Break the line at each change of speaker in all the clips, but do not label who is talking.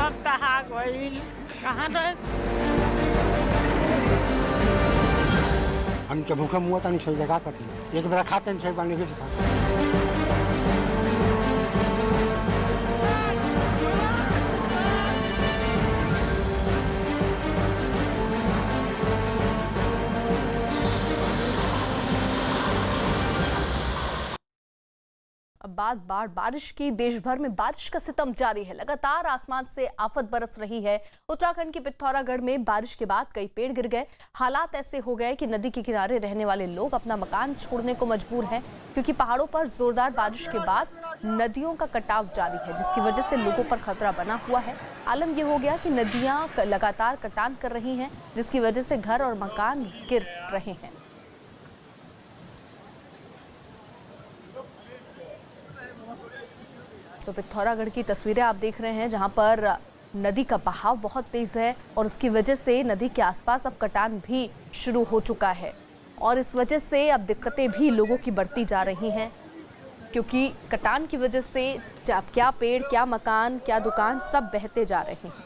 सब तहा गइल। कहाँ रहे?
हम के भूखे मुँह तनी सही जगह करती एक बेरा खाते हैं सही बानी भी खा
बाद बारिश की देश भर में बारिश का सितम जारी है। लगातार आसमान से आफत बरस रही है। उत्तराखंड के पिथौरागढ़ में बारिश के बाद कई पेड़ गिर गए। हालात ऐसे हो गए कि नदी के किनारे रहने वाले लोग अपना मकान छोड़ने को मजबूर हैं, क्योंकि पहाड़ों पर जोरदार बारिश के बाद नदियों का कटाव जारी है, जिसकी वजह से लोगों पर खतरा बना हुआ है। आलम यह हो गया कि नदियां लगातार कटान कर रही हैं, जिसकी वजह से घर और मकान गिर रहे हैं। तो पिथौरागढ़ की तस्वीरें आप देख रहे हैं, जहां पर नदी का बहाव बहुत तेज है और उसकी वजह से नदी के आसपास अब कटान भी शुरू हो चुका है और इस वजह से अब दिक्कतें भी लोगों की बढ़ती जा रही हैं, क्योंकि कटान की वजह से क्या पेड़, क्या मकान, क्या दुकान सब बहते जा रहे हैं।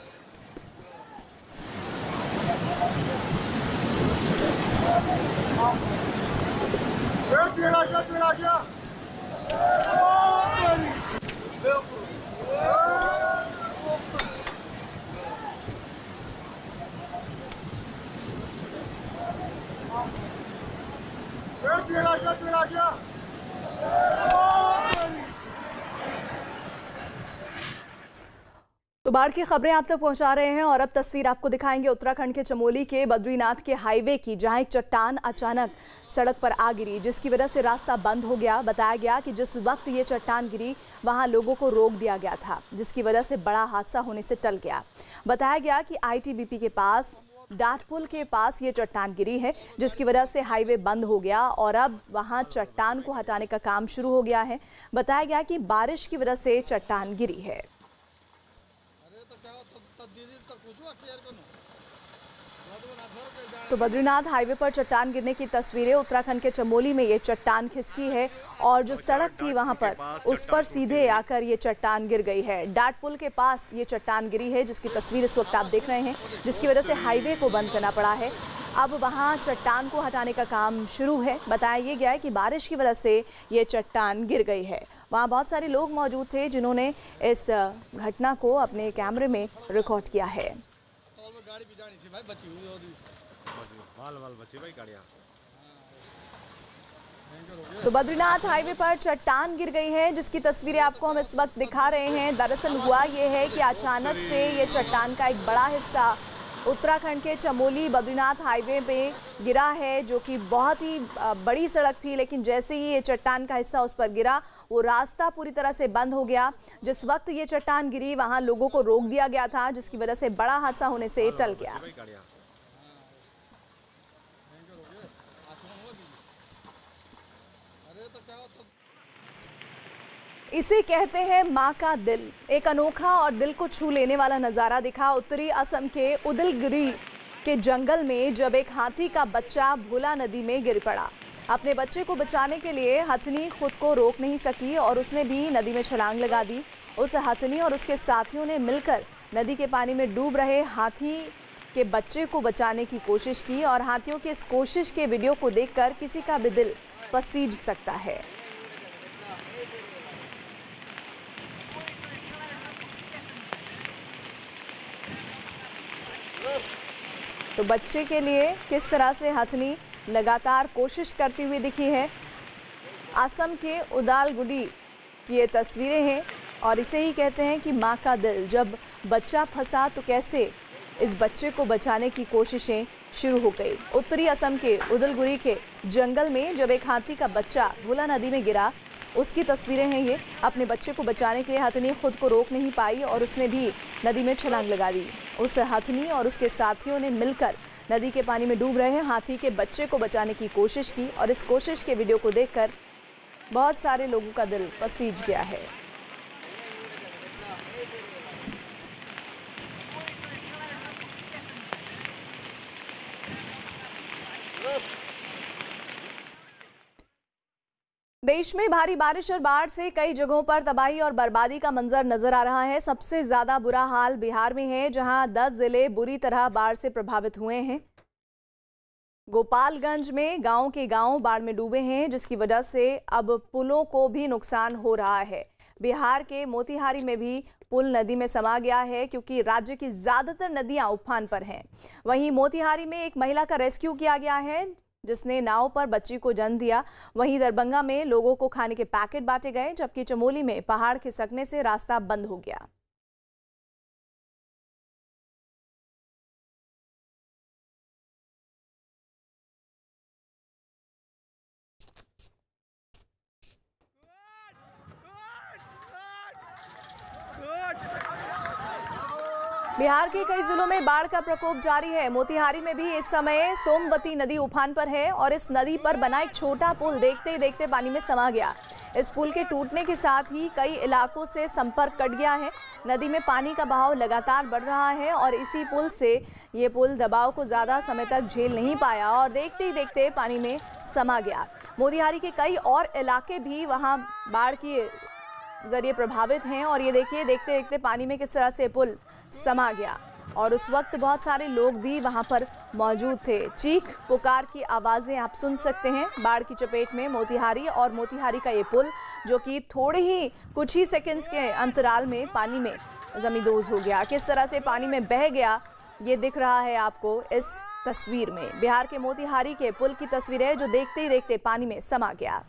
तो बाढ़ की खबरें आप तक पहुंचा रहे हैं और अब तस्वीर आपको दिखाएंगे उत्तराखंड के चमोली के बद्रीनाथ के हाईवे की, जहां एक चट्टान अचानक सड़क पर आ गिरी, जिसकी वजह से रास्ता बंद हो गया। बताया गया कि जिस वक्त ये चट्टान गिरी वहां लोगों को रोक दिया गया था, जिसकी वजह से बड़ा हादसा होने से टल गया। बताया गया कि ITBP के पास डाट पुल के पास ये चट्टान गिरी है, जिसकी वजह से हाईवे बंद हो गया और अब वहां चट्टान को हटाने का काम शुरू हो गया है। बताया गया कि बारिश की वजह से चट्टान गिरी है। तो बद्रीनाथ हाईवे पर चट्टान गिरने की तस्वीरें, उत्तराखंड के चमोली में ये चट्टान खिसकी है और जो सड़क थी वहां पर उस पर सीधे आकर ये चट्टान गिर गई है। डाट पुल के पास ये चट्टान गिरी है, जिसकी तस्वीर इस वक्त आप देख रहे हैं, जिसकी वजह से हाईवे को बंद करना पड़ा है। अब वहां चट्टान को हटाने का काम शुरू है। बताया ये गया है कि बारिश की वजह से ये चट्टान गिर गई है। वहां बहुत सारे लोग मौजूद थे जिन्होंने इस घटना को अपने कैमरे में रिकॉर्ड किया है। तो बद्रीनाथ हाईवे पर चट्टान गिर गई है, जिसकी तस्वीरें आपको हम इस वक्त दिखा रहे हैं। दरअसल हुआ ये है कि अचानक से ये चट्टान का एक बड़ा हिस्सा उत्तराखंड के चमोली बद्रीनाथ हाईवे पे गिरा है, जो कि बहुत ही बड़ी सड़क थी, लेकिन जैसे ही ये चट्टान का हिस्सा उस पर गिरा वो रास्ता पूरी तरह से बंद हो गया। जिस वक्त ये चट्टान गिरी वहां लोगों को रोक दिया गया था, जिसकी वजह से बड़ा हादसा होने से टल गया। इसे कहते हैं माँ का दिल। एक अनोखा और दिल को छू लेने वाला नज़ारा दिखा उत्तरी असम के उदलगुरी के जंगल में, जब एक हाथी का बच्चा भोला नदी में गिर पड़ा। अपने बच्चे को बचाने के लिए हथनी खुद को रोक नहीं सकी और उसने भी नदी में छलांग लगा दी। उस हथनी और उसके साथियों ने मिलकर नदी के पानी में डूब रहे हाथी के बच्चे को बचाने की कोशिश की और हाथियों की इस कोशिश के वीडियो को देखकर किसी का भी दिल पसीज सकता है। तो बच्चे के लिए किस तरह से हथनी लगातार कोशिश करती हुई दिखी है। असम के उदालगुडी की ये तस्वीरें हैं और इसे ही कहते हैं कि माँ का दिल। जब बच्चा फंसा तो कैसे इस बच्चे को बचाने की कोशिशें शुरू हो गई। उत्तरी असम के उदलगुरी के जंगल में जब एक हाथी का बच्चा भोला नदी में गिरा, उसकी तस्वीरें हैं ये। अपने बच्चे को बचाने के लिए हथनी खुद को रोक नहीं पाई और उसने भी नदी में छलांग लगा दी। उस हथनी और उसके साथियों ने मिलकर नदी के पानी में डूब रहे हाथी के बच्चे को बचाने की कोशिश की और इस कोशिश के वीडियो को देखकर बहुत सारे लोगों का दिल पसीज गया है। देश में भारी बारिश और बाढ़ से कई जगहों पर तबाही और बर्बादी का मंजर नजर आ रहा है। सबसे ज्यादा बुरा हाल बिहार में है, जहां 10 जिले बुरी तरह बाढ़ से प्रभावित हुए हैं। गोपालगंज में गांव के गांव बाढ़ में डूबे हैं, जिसकी वजह से अब पुलों को भी नुकसान हो रहा है। बिहार के मोतिहारी में भी पुल नदी में समा गया है, क्योंकि राज्य की ज्यादातर नदियां उफान पर हैं। वहीं मोतिहारी में एक महिला का रेस्क्यू किया गया है, जिसने नाव पर बच्ची को जन्म दिया। वहीं दरभंगा में लोगों को खाने के पैकेट बांटे गए, जबकि चमोली में पहाड़ खिसकने से रास्ता बंद हो गया। बिहार के कई जिलों में बाढ़ का प्रकोप जारी है। मोतिहारी में भी इस समय सोमवती नदी उफान पर है और इस नदी पर बना एक छोटा पुल देखते ही देखते पानी में समा गया। इस पुल के टूटने के साथ ही कई इलाकों से संपर्क कट गया है। नदी में पानी का बहाव लगातार बढ़ रहा है और इसी पुल से ये पुल दबाव को ज्यादा समय तक झेल नहीं पाया और देखते ही देखते पानी में समा गया। मोतिहारी के कई और इलाके भी वहां बाढ़ की जरिए प्रभावित हैं और ये देखिए देखते देखते पानी में किस तरह से पुल समा गया। और उस वक्त बहुत सारे लोग भी वहां पर मौजूद थे। चीख पुकार की आवाजें आप सुन सकते हैं। बाढ़ की चपेट में मोतिहारी और मोतिहारी का ये पुल, जो कि थोड़े ही कुछ ही सेकंड्स के अंतराल में पानी में जमींदोज हो गया। किस तरह से पानी में बह गया ये दिख रहा है आपको इस तस्वीर में। बिहार के मोतिहारी के पुल की तस्वीर है, जो देखते ही देखते पानी में समा गया।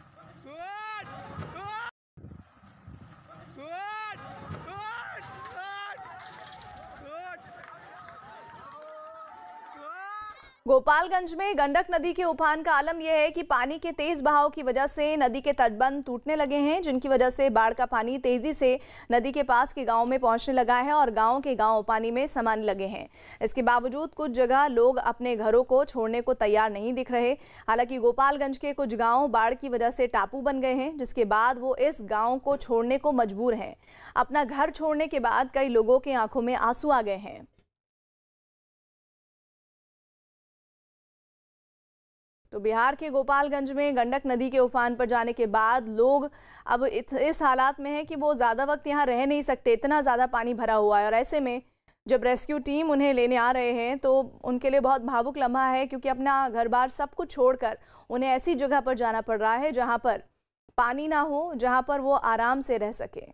गोपालगंज में गंडक नदी के उफान का आलम यह है कि पानी के तेज बहाव की वजह से नदी के तटबंध टूटने लगे हैं, जिनकी वजह से बाढ़ का पानी तेजी से नदी के पास के गांव में पहुंचने लगा है और गांव के गांव पानी में समाने लगे हैं। इसके बावजूद कुछ जगह लोग अपने घरों को छोड़ने को तैयार नहीं दिख रहे। हालांकि गोपालगंज के कुछ गाँव बाढ़ की वजह से टापू बन गए हैं, जिसके बाद वो इस गाँव को छोड़ने को मजबूर हैं। अपना घर छोड़ने के बाद कई लोगों की आंखों में आंसू आ गए हैं। तो बिहार के गोपालगंज में गंडक नदी के उफान पर जाने के बाद लोग अब इस हालात में है कि वो ज़्यादा वक्त यहाँ रह नहीं सकते, इतना ज़्यादा पानी भरा हुआ है। और ऐसे में जब रेस्क्यू टीम उन्हें लेने आ रहे हैं तो उनके लिए बहुत भावुक लम्हा है, क्योंकि अपना घर बार सब कुछ छोड़कर उन्हें ऐसी जगह पर जाना पड़ रहा है जहाँ पर पानी ना हो, जहाँ पर वो आराम से रह सके।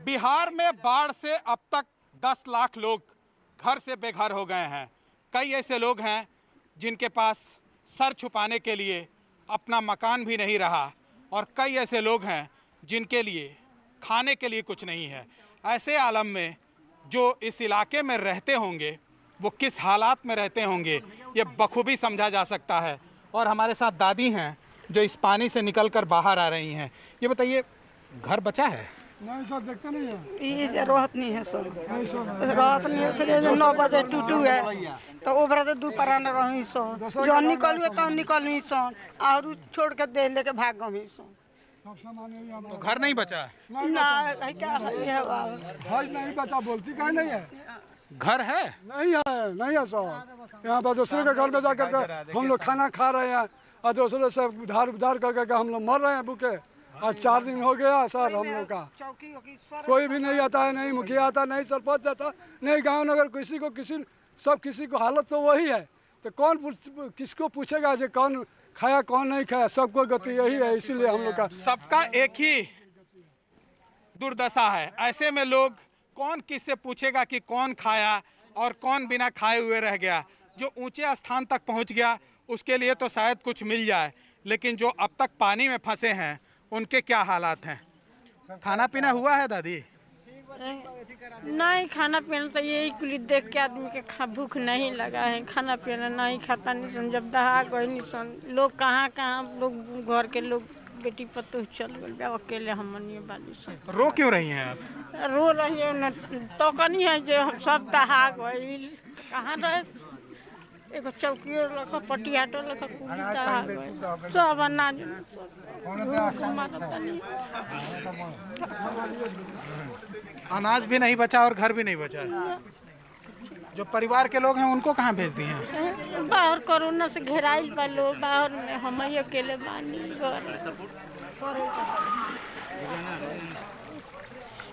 बिहार में बाढ़ से अब तक 10 लाख लोग घर से बेघर हो गए हैं। कई ऐसे लोग हैं जिनके पास सर छुपाने के लिए अपना मकान भी नहीं रहा, और कई ऐसे लोग हैं जिनके लिए खाने के लिए कुछ नहीं है। ऐसे आलम में जो इस इलाके में रहते होंगे वो किस हालात में रहते होंगे ये बखूबी समझा जा सकता है। और हमारे साथ दादी हैं जो इस पानी से निकलकर बाहर आ रही हैं। ये बताइए, घर बचा है?
नहीं सर, देखते नहीं है।
ये राहत नहीं है सर, राहत नहीं है सर। 9 बजे टूटू है तो ओबरा तो दोपहर न रही सो, जो निकलू तो निकलू सो और छोड़ के दे लेके भाग गई सो।
तो घर नहीं बचा है?
ना है क्या है,
घर नहीं बचा बोलती कहीं नहीं है।
घर है?
नहीं है, नहीं है सर। यहाँ पर दूसरे के घर में जाकर हम लोग खाना खा रहे हैं और दूसरे से उधार उधार करके हम लोग मर रहे हैं भूखे। आज 4 दिन हो गया सर, हम लोग का कोई भी नहीं आता है, नहीं मुखिया आता, नहीं सरपंच आता, नहीं गांव नगर किसी को हालत तो वही है। तो कौन किसको पूछेगा जो कौन खाया कौन नहीं खाया? सबको गति यही है, इसीलिए हम लोग का
सबका एक ही दुर्दशा है। ऐसे में लोग कौन किससे पूछेगा कि कौन खाया और कौन बिना खाए हुए रह गया। जो ऊंचे स्थान तक पहुंच गया उसके लिए तो शायद कुछ मिल जाए, लेकिन जो अब तक पानी में फंसे हैं उनके क्या हालात हैं? खाना पीना हुआ है दादी?
नहीं, खाना पीना तो यही कुली देख के आदमी के भूख नहीं लगा है। खाना पीना नहीं खाता नहीं सन, जब दहा गए नहीं सन। लोग कहाँ लोग घर के लोग बेटी पतोह चल गए, अकेले हमनिए बाली सन।
रो क्यों रही हैं आप?
रो रही है न तो कनी है जो हम सब दहा गए। कहाँ रहे एगो चौकियो लखा पटियाटो लखा कुली दहा गए सब अनाज
अनाज भी नहीं बचा और घर भी नहीं बचा। जो परिवार के लोग हैं उनको कहाँ भेज दिए हैं?
बाहर कोरोना से घेराइल बा लोग, बाहर में हम ही अकेले बानी घर।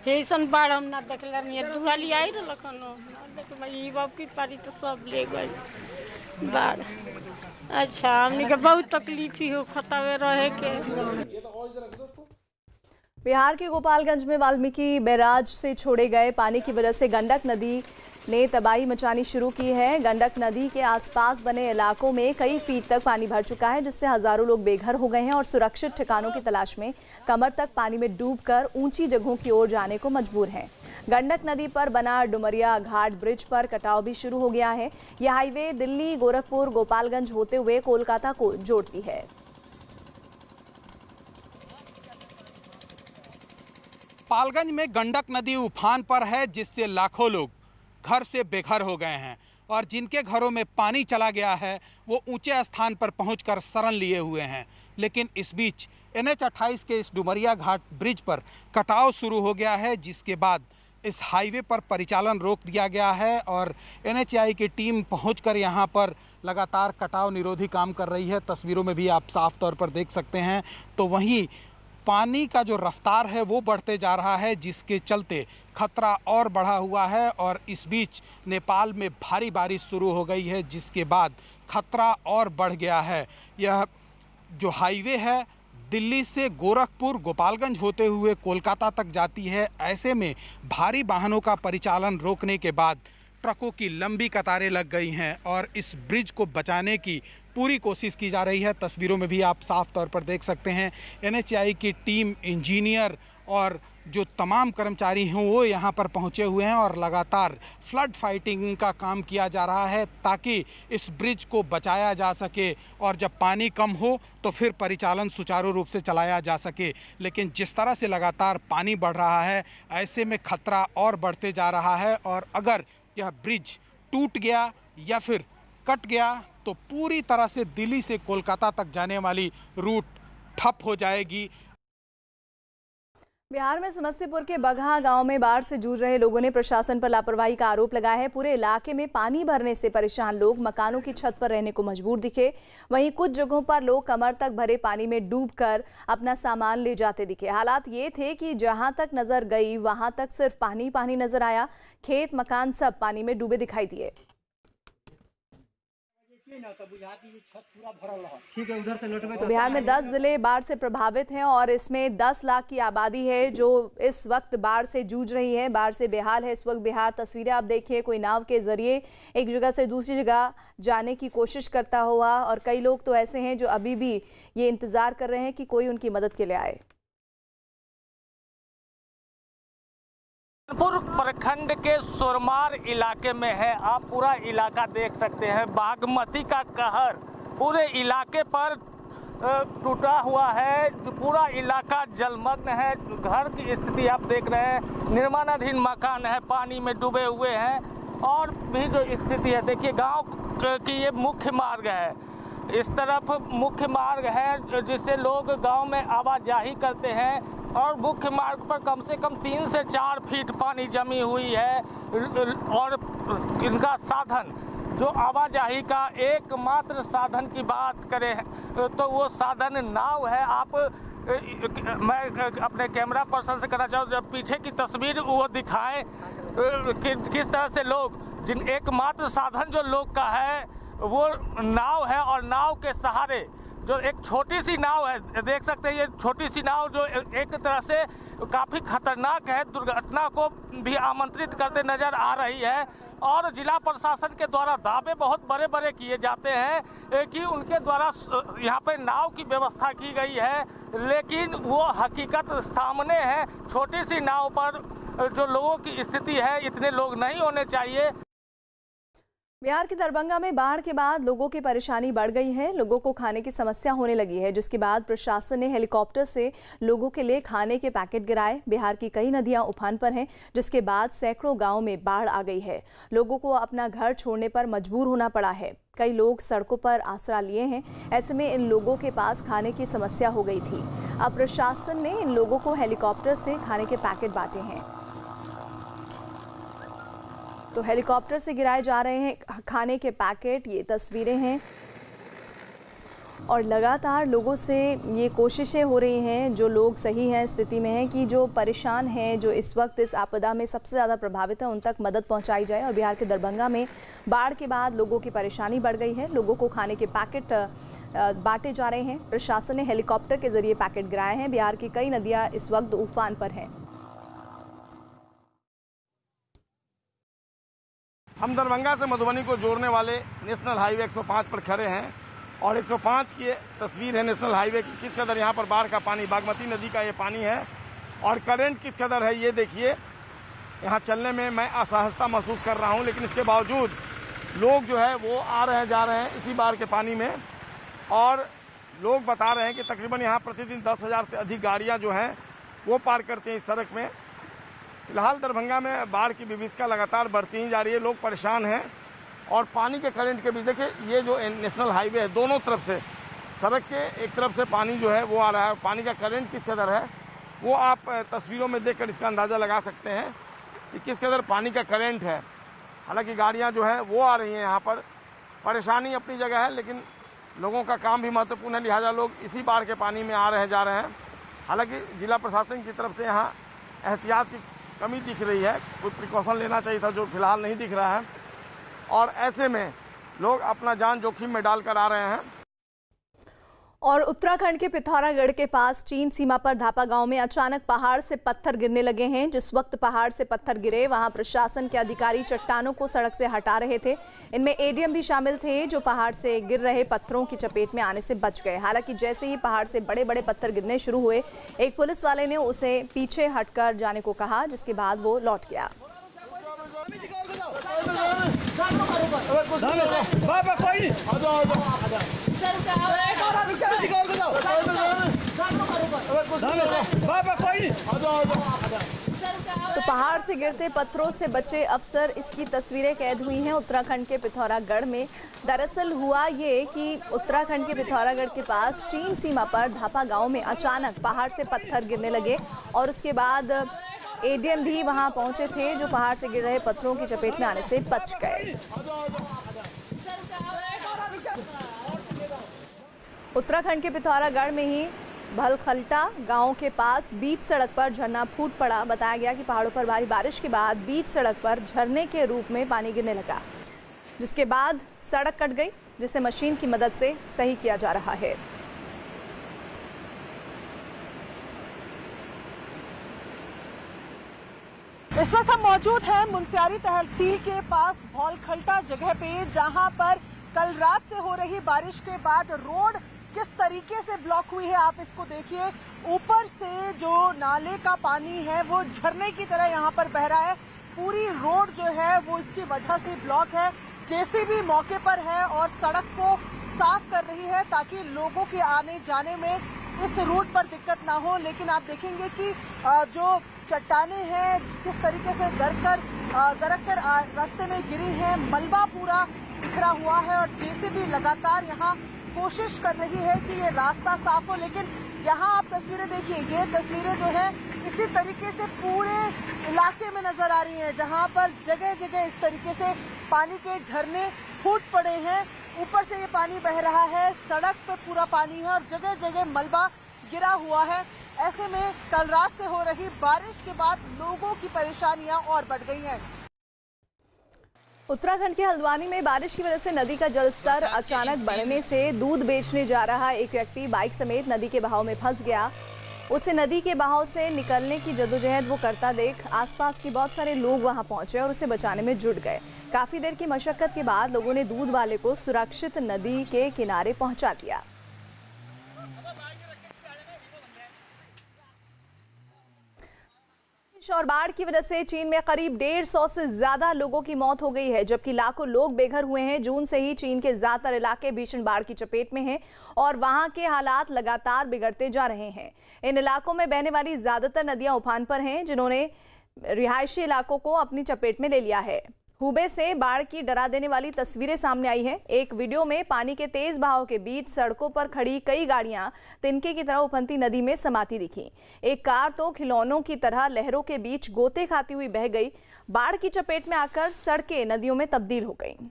ऐसन बाढ़ हम ना देखला नहीं, दुआली आई रहलखन देख ई बाप की पारी तो सब ले गई बाढ़। अच्छा हमनी के बहुत तकलीफ ही हो खतावे रहे के।
बिहार के गोपालगंज में वाल्मीकि बैराज से छोड़े गए पानी की वजह से गंडक नदी ने तबाही मचानी शुरू की है। गंडक नदी के आसपास बने इलाकों में कई फीट तक पानी भर चुका है, जिससे हजारों लोग बेघर हो गए हैं और सुरक्षित ठिकानों की तलाश में कमर तक पानी में डूबकर ऊंची जगहों की ओर जाने को मजबूर हैं। गंडक नदी पर बना डुमरिया घाट ब्रिज पर कटाव भी शुरू हो गया है। यह हाईवे दिल्ली, गोरखपुर, गोपालगंज होते हुए कोलकाता को जोड़ती है।
पालगंज में गंडक नदी उफान पर है, जिससे लाखों लोग घर से बेघर हो गए हैं और जिनके घरों में पानी चला गया है वो ऊंचे स्थान पर पहुंचकर शरण लिए हुए हैं। लेकिन इस बीच NH 28 के इस डुमरिया घाट ब्रिज पर कटाव शुरू हो गया है, जिसके बाद इस हाईवे पर परिचालन रोक दिया गया है और NHAI की टीम पहुंचकर यहां पर लगातार कटाव निरोधी काम कर रही है। तस्वीरों में भी आप साफ तौर पर देख सकते हैं। तो वहीं पानी का जो रफ्तार है वो बढ़ते जा रहा है, जिसके चलते खतरा और बढ़ा हुआ है और इस बीच नेपाल में भारी बारिश शुरू हो गई है, जिसके बाद खतरा और बढ़ गया है। यह जो हाईवे है दिल्ली से गोरखपुर, गोपालगंज होते हुए कोलकाता तक जाती है। ऐसे में भारी वाहनों का परिचालन रोकने के बाद ट्रकों की लंबी कतारें लग गई हैं और इस ब्रिज को बचाने की पूरी कोशिश की जा रही है। तस्वीरों में भी आप साफ तौर पर देख सकते हैं NHAI की टीम, इंजीनियर और जो तमाम कर्मचारी हैं वो यहाँ पर पहुँचे हुए हैं और लगातार फ्लड फाइटिंग का काम किया जा रहा है ताकि इस ब्रिज को बचाया जा सके और जब पानी कम हो तो फिर परिचालन सुचारू रूप से चलाया जा सके। लेकिन जिस तरह से लगातार पानी बढ़ रहा है, ऐसे में खतरा और बढ़ते जा रहा है और अगर यह ब्रिज टूट गया या फिर कट गया तो पूरी तरह से दिल्ली से कोलकाता तक जाने वाली रूट ठप हो जाएगी।
बिहार में समस्तीपुर के बगहा गांव में बाढ़ से जूझ रहे लोगों ने प्रशासन पर लापरवाही का आरोप लगाया है। पूरे इलाके में पानी भरने से परेशान लोग मकानों की छत पर रहने को मजबूर दिखे। वहीं कुछ जगहों पर लोग कमर तक भरे पानी में डूबकर अपना सामान ले जाते दिखे। हालात ये थे कि जहां तक नजर गई वहां तक सिर्फ पानी पानी नजर आया। खेत, मकान सब पानी में डूबे दिखाई दिए। तो बिहार में 10 जिले बाढ़ से प्रभावित हैं और इसमें 10 लाख की आबादी है जो इस वक्त बाढ़ से जूझ रही है, बाढ़ से बेहाल है इस वक्त बिहार। तस्वीरें आप देखिए, कोई नाव के जरिए एक जगह से दूसरी जगह जाने की कोशिश करता हुआ और कई लोग तो ऐसे हैं जो अभी भी ये इंतजार कर रहे हैं कि कोई उनकी मदद के लिए आए।
प्रखंड के सोरमार इलाके में है, आप पूरा इलाका देख सकते हैं। बागमती का कहर पूरे इलाके पर टूटा हुआ है, जो पूरा इलाका जलमग्न है। घर की स्थिति आप देख रहे हैं, निर्माणाधीन मकान है पानी में डूबे हुए हैं और भी जो स्थिति है देखिए। गांव की ये मुख्य मार्ग है, इस तरफ मुख्य मार्ग है जिससे लोग गांव में आवाजाही करते हैं और मुख्य मार्ग पर कम से कम 3 से 4 फीट पानी जमी हुई है और इनका साधन, जो आवाजाही का एकमात्र साधन की बात करें तो वो साधन नाव है। आप मैं अपने कैमरा पर्सन से कहना चाहूँ, जब पीछे की तस्वीर वो दिखाएं कि किस तरह से लोग, जिन एकमात्र साधन जो लोग का है वो नाव है और नाव के सहारे जो एक छोटी सी नाव है, देख सकते हैं ये छोटी सी नाव जो एक तरह से काफ़ी खतरनाक है, दुर्घटना को भी आमंत्रित करते नजर आ रही है। और जिला प्रशासन के द्वारा दावे बहुत बड़े बड़े किए जाते हैं कि उनके द्वारा यहाँ पे नाव की व्यवस्था की गई है, लेकिन वो हकीकत सामने है। छोटी सी नाव पर जो लोगों की स्थिति है, इतने लोग नहीं होने चाहिए।
बिहार के दरभंगा में बाढ़ के बाद लोगों की परेशानी बढ़ गई है। लोगों को खाने की समस्या होने लगी है, जिसके बाद प्रशासन ने हेलीकॉप्टर से लोगों के लिए खाने के पैकेट गिराए। बिहार की कई नदियां उफान पर हैं, जिसके बाद सैकड़ों गांवों में बाढ़ आ गई है। लोगों को अपना घर छोड़ने पर मजबूर होना पड़ा है। कई लोग सड़कों पर आसरा लिए हैं। ऐसे में इन लोगों के पास खाने की समस्या हो गई थी। अब प्रशासन ने इन लोगों को हेलीकॉप्टर से खाने के पैकेट बांटे हैं। तो हेलीकॉप्टर से गिराए जा रहे हैं खाने के पैकेट, ये तस्वीरें हैं। और लगातार लोगों से ये कोशिशें हो रही हैं, जो लोग सही हैं स्थिति में हैं, कि जो परेशान हैं, जो इस वक्त इस आपदा में सबसे ज़्यादा प्रभावित हैं, उन तक मदद पहुंचाई जाए। और बिहार के दरभंगा में बाढ़ के बाद लोगों की परेशानी बढ़ गई है। लोगों को खाने के पैकेट बांटे जा रहे हैं। प्रशासन ने हेलीकॉप्टर के जरिए पैकेट गिराए हैं। बिहार की कई नदियाँ इस वक्त उफान पर हैं।
हम दरभंगा से मधुबनी को जोड़ने वाले नेशनल हाईवे 105 पर खड़े हैं और 105 की तस्वीर है नेशनल हाईवे की। किस कदर यहाँ पर बाढ़ का पानी, बागमती नदी का ये पानी है और करंट किस कदर है ये देखिए। यहाँ चलने में मैं असहजता महसूस कर रहा हूँ, लेकिन इसके बावजूद लोग जो है वो आ रहे हैं जा रहे हैं इसी बाढ़ के पानी में। और लोग बता रहे हैं कि तकरीबन यहाँ प्रतिदिन 10,000 से अधिक गाड़ियाँ जो हैं वो पार करते हैं इस सड़क में। फिलहाल दरभंगा में बाढ़ की विभीषिका लगातार बढ़ती ही जा रही है। लोग परेशान हैं और पानी के करंट के बीच देखिए, ये जो नेशनल हाईवे है दोनों तरफ से सड़क के एक तरफ से पानी जो है वो आ रहा है। पानी का करंट किस कदर है वो आप तस्वीरों में देखकर इसका अंदाज़ा लगा सकते हैं कि किस कदर पानी का करंट है। हालांकि गाड़ियां जो है वो आ रही हैं यहाँ पर। परेशानी अपनी जगह है, लेकिन लोगों का काम भी महत्वपूर्ण है, लिहाजा लोग इसी बाढ़ के पानी में आ रहे जा रहे हैं। हालांकि जिला प्रशासन की तरफ से यहाँ एहतियात की कमी दिख रही है, कुछ प्रिकॉशन लेना चाहिए था जो फिलहाल नहीं दिख रहा है। और ऐसे में लोग अपना जान जोखिम में डालकर आ रहे हैं।
और उत्तराखंड के पिथौरागढ़ के पास चीन सीमा पर धापा गांव में अचानक पहाड़ से पत्थर गिरने लगे हैं। जिस वक्त पहाड़ से पत्थर गिरे वहां प्रशासन के अधिकारी चट्टानों को सड़क से हटा रहे थे। इनमें एडीएम भी शामिल थे, जो पहाड़ से गिर रहे पत्थरों की चपेट में आने से बच गए। हालांकि जैसे ही पहाड़ से बड़े बड़े पत्थर गिरने शुरू हुए, एक पुलिस वाले ने उसे पीछे हटकर जाने को कहा, जिसके बाद वो लौट गया। तो पहाड़ से गिरते पत्थरों से बचे अफसर, इसकी तस्वीरें कैद हुई हैं उत्तराखंड के पिथौरागढ़ में। दरअसल हुआ ये कि उत्तराखंड के पिथौरागढ़ के पास चीन सीमा पर धापा गांव में अचानक पहाड़ से पत्थर गिरने लगे और उसके बाद एडीएम भी वहां पहुंचे थे, जो पहाड़ से गिर रहे पत्थरों की चपेट में आने से बच गए। उत्तराखंड के पिथौरागढ़ में ही भलखलटा गांव के पास बीच सड़क पर झरना फूट पड़ा। बताया गया कि पहाड़ों पर भारी बारिश के बाद बीच सड़क पर झरने के रूप में पानी गिरने लगा, जिसके बाद सड़क कट गई, जिसे मशीन की मदद से सही किया जा रहा है।
इस वक्त हम मौजूद हैं मुनस्यारी तहसील के पास भलखलटा जगह पे, जहां पर कल रात से हो रही बारिश के बाद रोड किस तरीके से ब्लॉक हुई है आप इसको देखिए। ऊपर से जो नाले का पानी है वो झरने की तरह यहाँ पर बह रहा है। पूरी रोड जो है वो इसकी वजह से ब्लॉक है। जेसीबी मौके पर है और सड़क को साफ कर रही है ताकि लोगों के आने जाने में इस रूट पर दिक्कत ना हो। लेकिन आप देखेंगे कि जो चट्टाने हैं किस तरीके से गरक कर रास्ते में गिरी हैं, मलबा पूरा बिखरा हुआ है और जेसीबी लगातार यहाँ कोशिश कर रही है कि ये रास्ता साफ हो। लेकिन यहाँ आप तस्वीरें देखिए, ये तस्वीरें जो है इसी तरीके से पूरे इलाके में नजर आ रही हैं, जहाँ पर जगह जगह इस तरीके से पानी के झरने फूट पड़े हैं। ऊपर से ये पानी बह रहा है, सड़क पे पूरा पानी है और जगह जगह मलबा गिरा हुआ है। ऐसे में कल रात से हो रही बारिश के बाद लोगों की परेशानियां और बढ़ गई हैं।
उत्तराखंड के हल्द्वानी में बारिश की वजह से नदी का जलस्तर अचानक बढ़ने से दूध बेचने जा रहा एक व्यक्ति बाइक समेत नदी के बहाव में फंस गया। उसे नदी के बहाव से निकलने की जद्दोजहद वो करता देख आसपास के बहुत सारे लोग वहां पहुंचे और उसे बचाने में जुट गए। काफी देर की मशक्कत के बाद लोगों ने दूध वाले को सुरक्षित नदी के किनारे पहुंचा दिया। और बाढ़ की वजह से चीन में करीब 150 से ज्यादा लोगों की मौत हो गई है, जबकि लाखों लोग बेघर हुए हैं। जून से ही चीन के ज्यादातर इलाके भीषण बाढ़ की चपेट में हैं और वहां के हालात लगातार बिगड़ते जा रहे हैं। इन इलाकों में बहने वाली ज्यादातर नदियां उफान पर हैं, जिन्होंने रिहायशी इलाकों को अपनी चपेट में ले लिया है। हुबे से बाढ़ की डरा देने वाली तस्वीरें सामने आई हैं। एक वीडियो में पानी के तेज बहाव के बीच सड़कों पर खड़ी कई गाड़ियां तिनके की तरह उफनती नदी में समाती दिखी। एक कार तो खिलौनों की तरह लहरों के बीच गोते खाती हुई बह गई। बाढ़ की चपेट में आकर सड़कें नदियों में तब्दील हो गईं।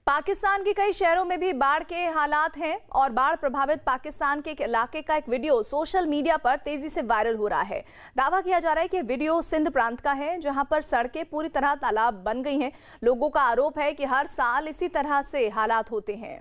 पाकिस्तान के कई शहरों में भी बाढ़ के हालात हैं और बाढ़ प्रभावित पाकिस्तान के एक इलाके का एक वीडियो सोशल मीडिया पर तेजी से वायरल हो रहा है। दावा किया जा रहा है कि वीडियो सिंध प्रांत का है, जहां पर सड़कें पूरी तरह तालाब बन गई हैं। लोगों का आरोप है कि हर साल इसी तरह से हालात होते हैं।